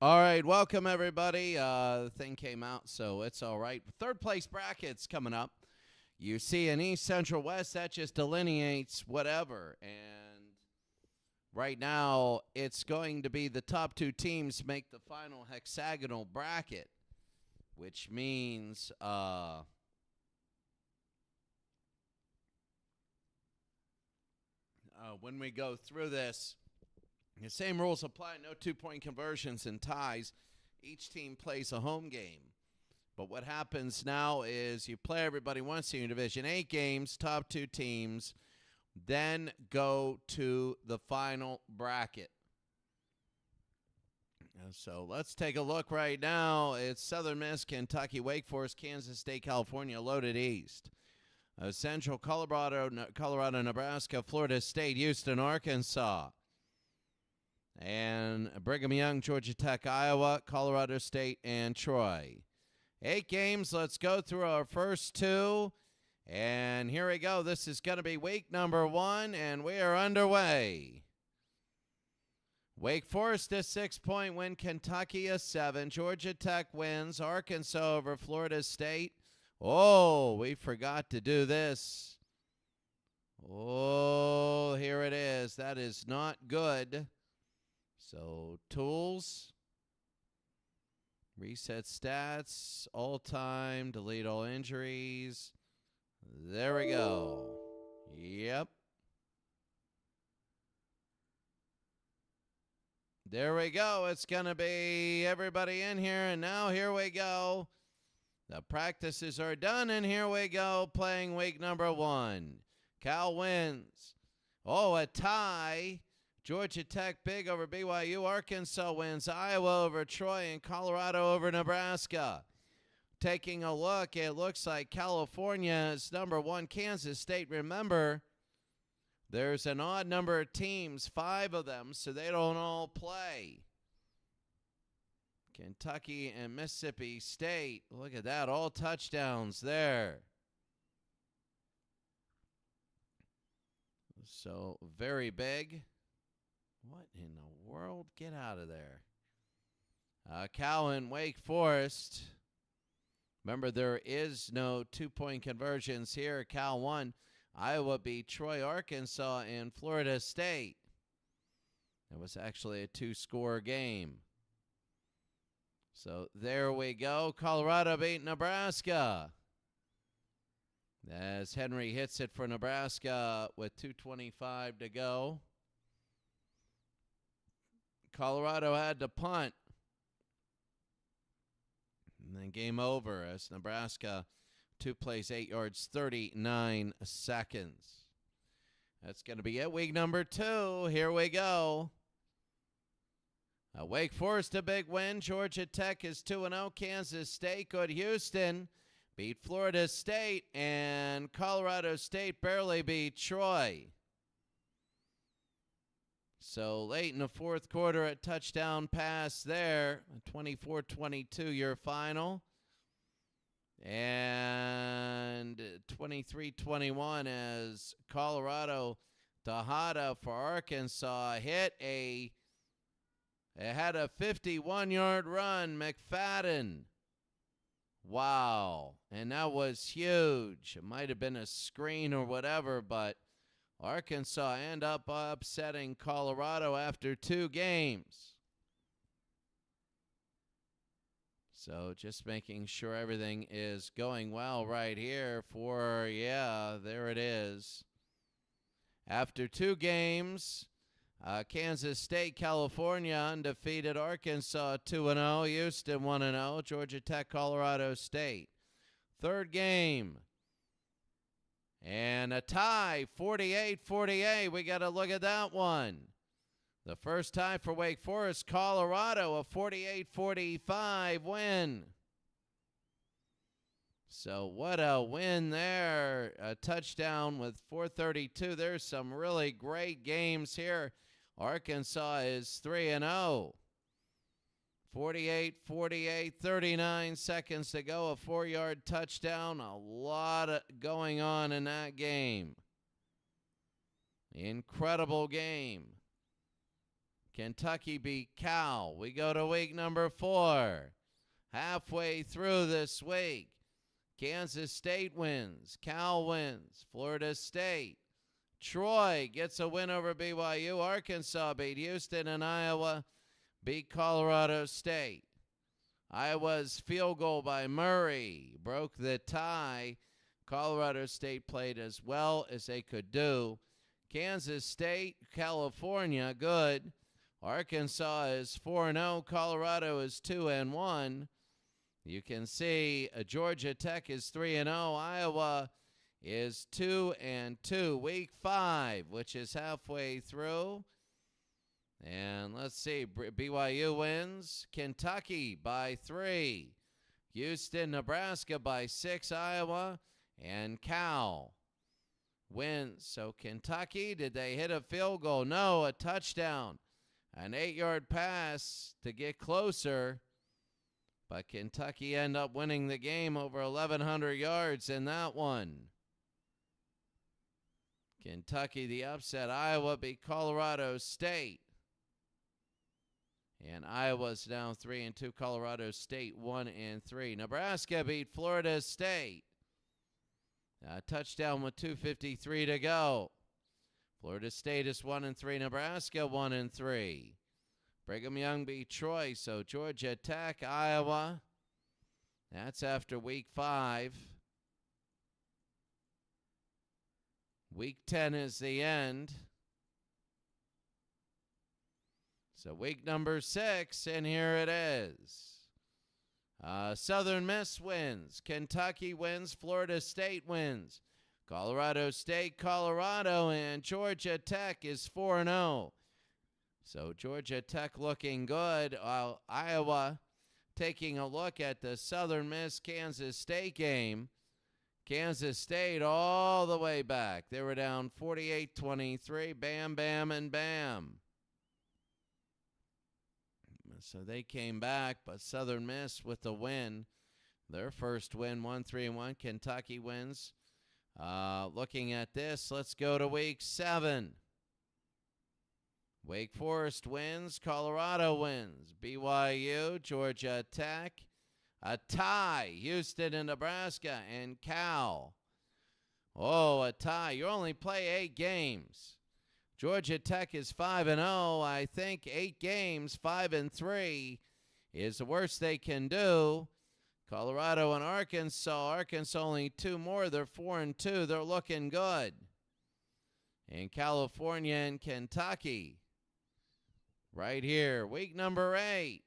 All right, welcome everybody. The thing came out, so it's all right. Third place brackets coming up. You see an East, Central, West, that just delineates whatever. And right now, it's going to be the top two teams make the final hexagonal bracket, which means when we go through this, the same rules apply. No two-point conversions and ties. Each team plays a home game. But what happens now is you play everybody once in your Division 8 games, top two teams, then go to the final bracket. So let's take a look right now. It's Southern Miss, Kentucky, Wake Forest, Kansas State, California, loaded East. Central Colorado, Nebraska, Florida State, Houston, Arkansas. And Brigham Young, Georgia Tech, Iowa, Colorado State, and Troy. 8 games. Let's go through our first 2. And here we go. This is going to be week number 1, and we are underway. Wake Forest a 6-point win. Kentucky a 7. Georgia Tech wins. Arkansas over Florida State. Oh, we forgot to do this. Oh, here it is. That is not good. So, tools, reset stats, all-time, delete all injuries. There we go. Yep. There we go. It's going to be everybody in here, and now here we go. The practices are done, and here we go, playing week number 1. Cal wins. Oh, a tie. Georgia Tech big over BYU. Arkansas wins. Iowa over Troy, and Colorado over Nebraska. Taking a look, it looks like California is number 1. Kansas State, remember, there's an odd number of teams, 5 of them, so they don't all play. Kentucky and Mississippi State, look at that, all touchdowns there. So, very big. What in the world? Get out of there. Cal and Wake Forest. Remember, there is no two-point conversions here. Cal won. Iowa beat Troy, Arkansas, and Florida State. It was actually a 2-score game. So there we go. Colorado beat Nebraska. As Henry hits it for Nebraska with 2:25 to go. Colorado had to punt. And then game over as Nebraska 2 plays 8 yards, 39 seconds. That's going to be it. Week number 2. Here we go. Wake Forest a big win. Georgia Tech is 2-0. Kansas State good. Houston beat Florida State. And Colorado State barely beat Troy. So late in the fourth quarter, a touchdown pass there. 24-22 your final. And 23-21 as Colorado Tejada for Arkansas hit it had a 51-yard run. McFadden. Wow. And that was huge. It might have been a screen or whatever, but Arkansas end up upsetting Colorado after 2 games. So just making sure everything is going well right here for, yeah, there it is. After 2 games, Kansas State, California undefeated. Arkansas 2-0. Houston 1-0. Georgia Tech, Colorado State. Third game. And a tie, 48-48. We got to look at that one. The first tie for Wake Forest, Colorado, a 48-45 win. So what a win there. A touchdown with 4:32. There's some really great games here. Arkansas is 3-0. 48-48, 39 seconds to go, a 4-yard touchdown. A lot going on in that game. Incredible game. Kentucky beat Cal. We go to week number 4. Halfway through this week, Kansas State wins. Cal wins. Florida State. Troy gets a win over BYU. Arkansas beat Houston, and Iowa beat Colorado State. Iowa's field goal by Murray broke the tie. Colorado State played as well as they could do. Kansas State, California, good. Arkansas is 4-0. Colorado is 2-1. You can see Georgia Tech is 3-0. Iowa is 2-2. Week 5, which is halfway through. And let's see, BYU wins. Kentucky by 3. Houston, Nebraska by 6. Iowa and Cal wins. So Kentucky, did they hit a field goal? No, a touchdown. An 8-yard pass to get closer. But Kentucky end up winning the game over 1,100 yards in that one. Kentucky the upset. Iowa beat Colorado State. And Iowa's now 3-2. Colorado State 1-3. Nebraska beat Florida State. A touchdown with 2:53 to go. Florida State is 1-3. Nebraska 1-3. Brigham Young beat Troy. So Georgia Tech, Iowa. That's after week 5. Week 10 is the end. So week number 6, and here it is. Southern Miss wins. Kentucky wins. Florida State wins. Colorado State, Colorado, and Georgia Tech is 4-0. So Georgia Tech looking good. Iowa taking a look at the Southern Miss Kansas State game. Kansas State all the way back. They were down 48-23. Bam, bam, and bam. So they came back, but Southern Miss with the win. Their first win, 1-3-1. Kentucky wins. Looking at this, let's go to week 7. Wake Forest wins. Colorado wins. BYU, Georgia Tech. A tie, Houston and Nebraska, and Cal. Oh, a tie. You only play 8 games. Georgia Tech is 5-0. I think 8 games, 5-3 is the worst they can do. Colorado and Arkansas. Arkansas only 2 more. They're 4-2. They're looking good. And California and Kentucky. Right here, week number 8.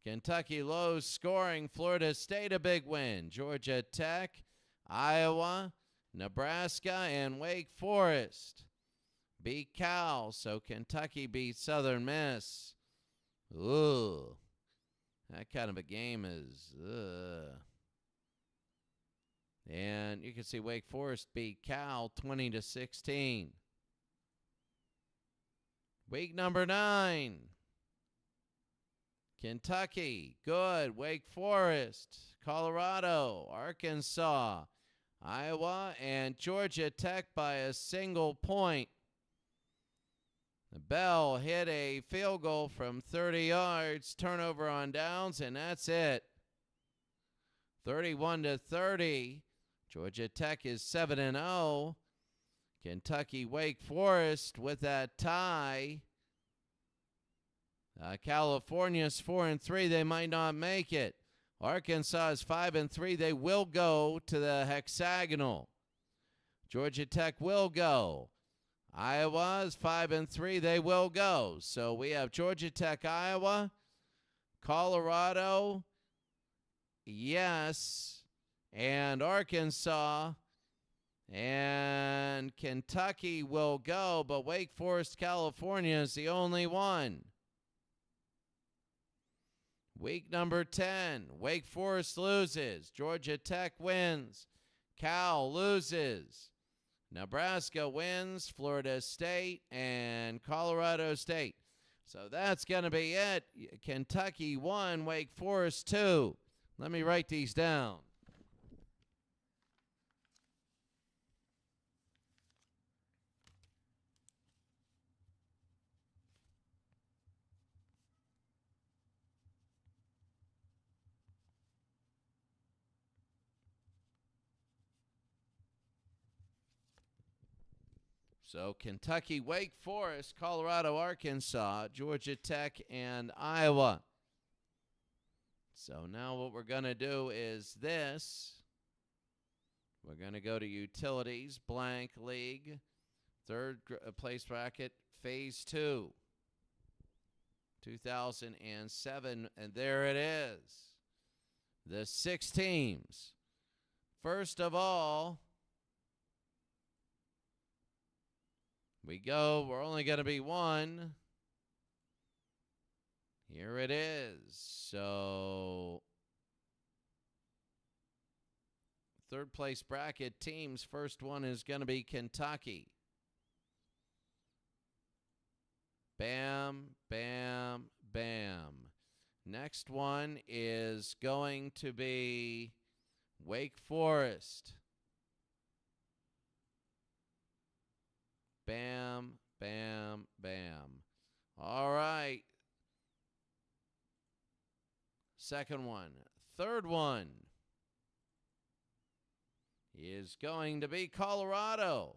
Kentucky low scoring. Florida State a big win. Georgia Tech, Iowa, Nebraska, and Wake Forest beat Cal. So Kentucky beat Southern Miss. Ooh, that kind of a game is. And you can see Wake Forest beat Cal 20-16. Week number 9. Kentucky, good. Wake Forest, Colorado, Arkansas, Iowa, and Georgia Tech by a single point. The Bell hit a field goal from 30 yards, turnover on downs, and that's it. 31-30. Georgia Tech is 7-0. Kentucky, Wake Forest with that tie. California's 4-3. They might not make it. Arkansas is 5-3. They will go to the hexagonal. Georgia Tech will go. Iowa is 5-3. They will go. So we have Georgia Tech, Iowa, Colorado, yes, and Arkansas. And Kentucky will go, but Wake Forest, California is the only one. Week number 10, Wake Forest loses. Georgia Tech wins. Cal loses. Nebraska wins. Florida State and Colorado State. So that's going to be it. Kentucky 1, Wake Forest 2. Let me write these down. So Kentucky, Wake Forest, Colorado, Arkansas, Georgia Tech, and Iowa. So now what we're going to do is this. We're going to go to Utilities, Blank League, third place bracket, Phase 2, 2007, and there it is. The 6 teams. First of all, we're only going to be one. Here it is. So, third place bracket teams. First one is going to be Kentucky. Bam, bam, bam. Next one is going to be Wake Forest. Bam, bam, bam. All right. Second one. Third one is going to be Colorado.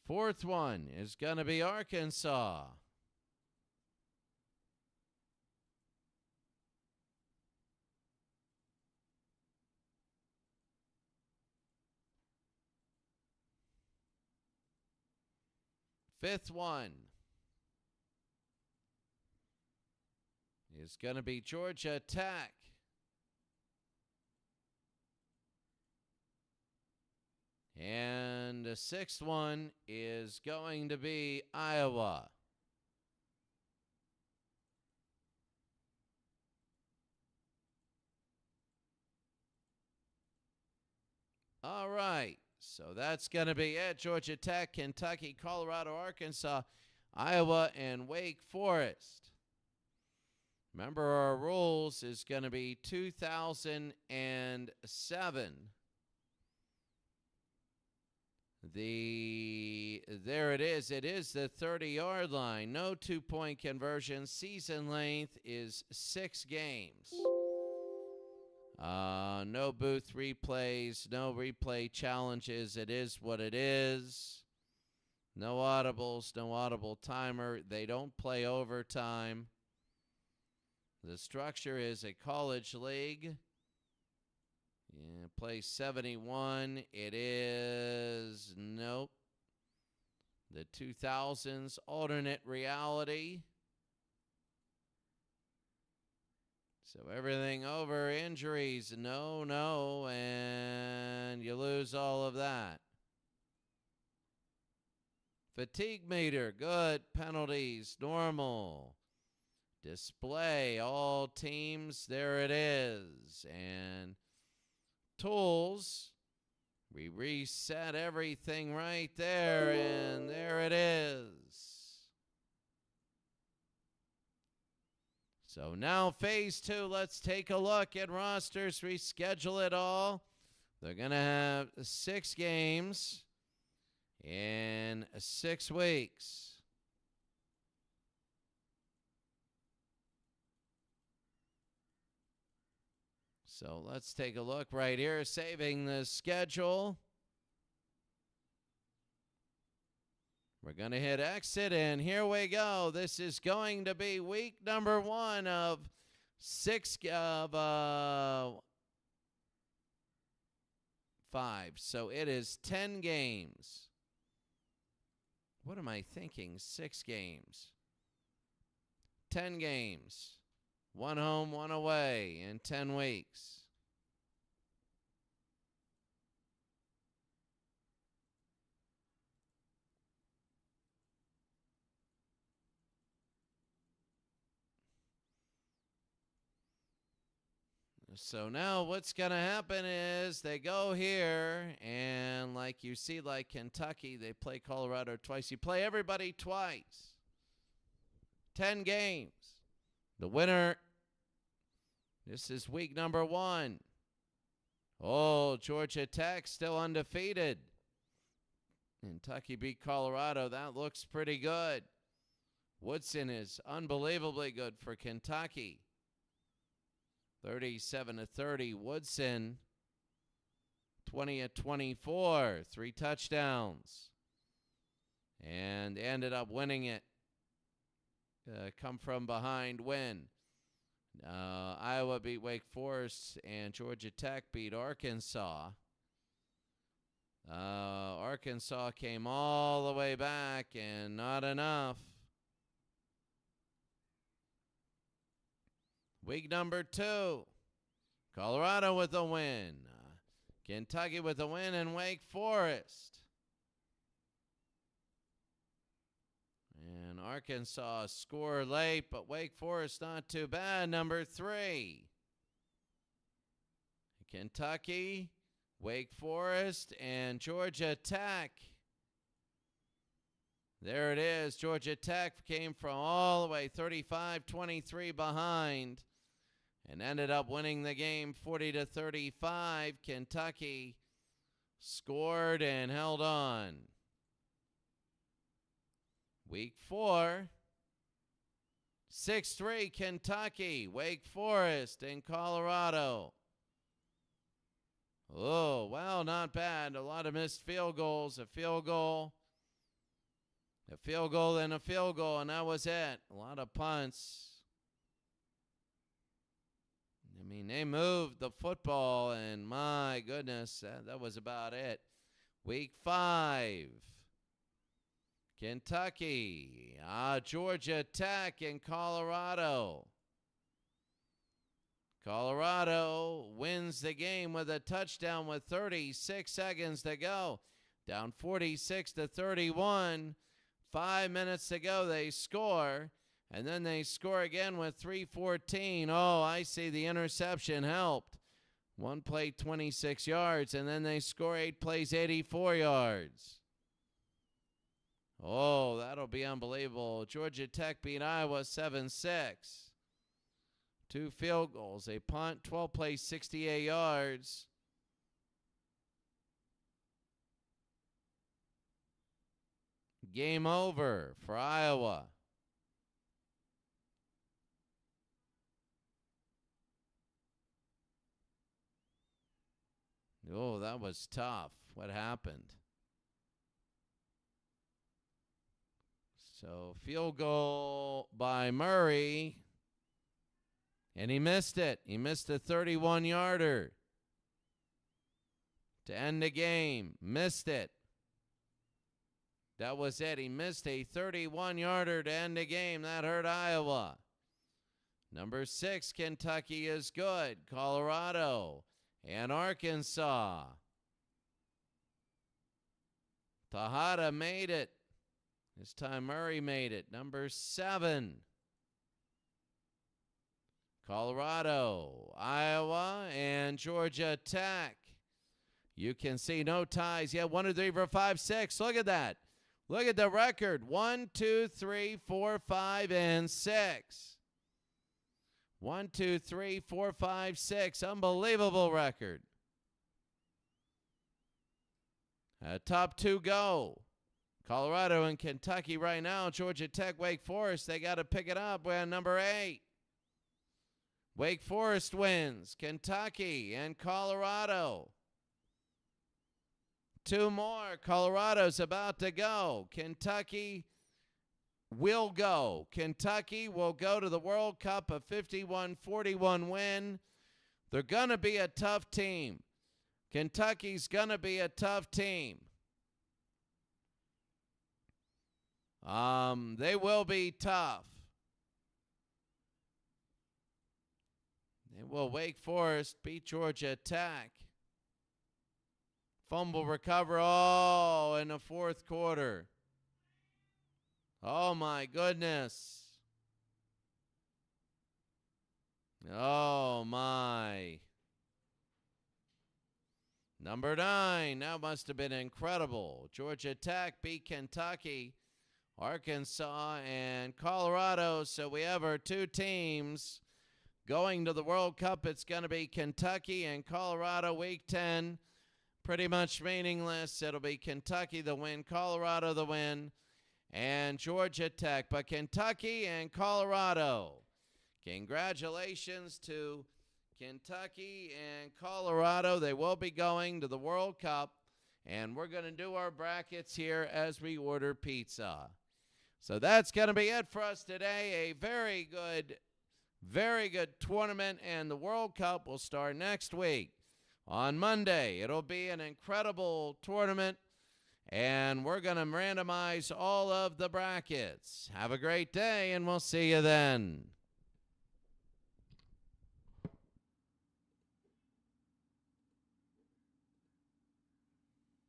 Fourth one is going to be Arkansas. Fifth one is going to be Georgia Tech. And the sixth one is going to be Iowa. All right. So that's going to be it. Georgia Tech, Kentucky, Colorado, Arkansas, Iowa, and Wake Forest. Remember, our rules is going to be 2007. There it is. It is the 30-yard line. No two-point conversion. Season length is 6 games. No booth replays, no replay challenges. It is what it is. No audibles, no audible timer. They don't play overtime. The structure is a college league. Yeah, play 71. It is, nope. The 2000s alternate reality. So everything over, injuries, no, and you lose all of that. Fatigue meter, good. Penalties, normal. Display, all teams, there it is. And tools, we reset everything right there, and there it is. So now phase 2, let's take a look at rosters, reschedule it all. They're going to have 6 games in 6 weeks. So let's take a look right here, saving the schedule. We're going to hit exit, and here we go. This is going to be week number 1 of 5. So it is 10 games. What am I thinking? 6 games. 10 games. 1 home, 1 away in 10 weeks. So now what's going to happen is they go here, and like you see, like Kentucky, they play Colorado twice. You play everybody twice. 10 games. The winner, this is week number 1. Oh, Georgia Tech still undefeated. Kentucky beat Colorado. That looks pretty good. Woodson is unbelievably good for Kentucky. 37-30, Woodson. 20-24, 3 touchdowns. And ended up winning it. Come from behind win. Iowa beat Wake Forest, and Georgia Tech beat Arkansas. Arkansas came all the way back, and not enough. Week number 2, Colorado with a win. Kentucky with a win, and Wake Forest. And Arkansas scored late, but Wake Forest not too bad. Number 3, Kentucky, Wake Forest, and Georgia Tech. There it is. Georgia Tech came from all the way 35-23 behind and ended up winning the game 40-35. Kentucky scored and held on. Week 4, 6-3 Kentucky, Wake Forest, and Colorado. Oh, well, not bad. A lot of missed field goals. A field goal, and a field goal, and that was it. A lot of punts. I mean, they moved the football, and my goodness, that was about it. Week 5, Kentucky, Georgia Tech, and Colorado. Colorado wins the game with a touchdown with 36 seconds to go. Down 46-31. 5 minutes to go, they score. And then they score again with 3:14. Oh, I see, the interception helped. One play, 26 yards, and then they score 8 plays, 84 yards. Oh, that'll be unbelievable. Georgia Tech beat Iowa 7-6. 2 field goals, a punt, 12 plays, 68 yards. Game over for Iowa. Oh, that was tough. What happened? So, field goal by Murray. And he missed it. He missed a 31-yarder to end the game. Missed it. That was it. He missed a 31-yarder to end the game. That hurt Iowa. Number 6, Kentucky is good. Colorado and Arkansas. Tejada made it. This time Murray made it. Number 7, Colorado, Iowa, and Georgia Tech. You can see no ties yet. 1, 2, 3, 4, 5, 6. Look at that. Look at the record. 1, 2, 3, 4, 5, and 6. 1, 2, 3, 4, 5, 6. Unbelievable record. Top 2 go. Colorado and Kentucky right now. Georgia Tech, Wake Forest, they got to pick it up. We're at number 8. Wake Forest wins. Kentucky and Colorado. 2 more. Colorado's about to go. Kentucky will go. Kentucky will go to the World Cup, a 51-41 win. They're going to be a tough team. Kentucky's going to be a tough team. They will be tough. They will. Wake Forest beat Georgia Tech. Fumble recover. Oh, in the 4th quarter. Oh, my goodness. Oh, my. Number 9. That must have been incredible. Georgia Tech beat Kentucky, Arkansas, and Colorado. So we have our 2 teams going to the World Cup. It's going to be Kentucky and Colorado week 10. Pretty much meaningless. It'll be Kentucky the win, Colorado the win, and Georgia Tech. But Kentucky and Colorado, congratulations to Kentucky and Colorado, they will be going to the World Cup, and we're going to do our brackets here as we order pizza. So that's going to be it for us today. A very good tournament, and the World Cup will start next week. On Monday, it'll be an incredible tournament, and we're going to randomize all of the brackets. Have a great day, and we'll see you then.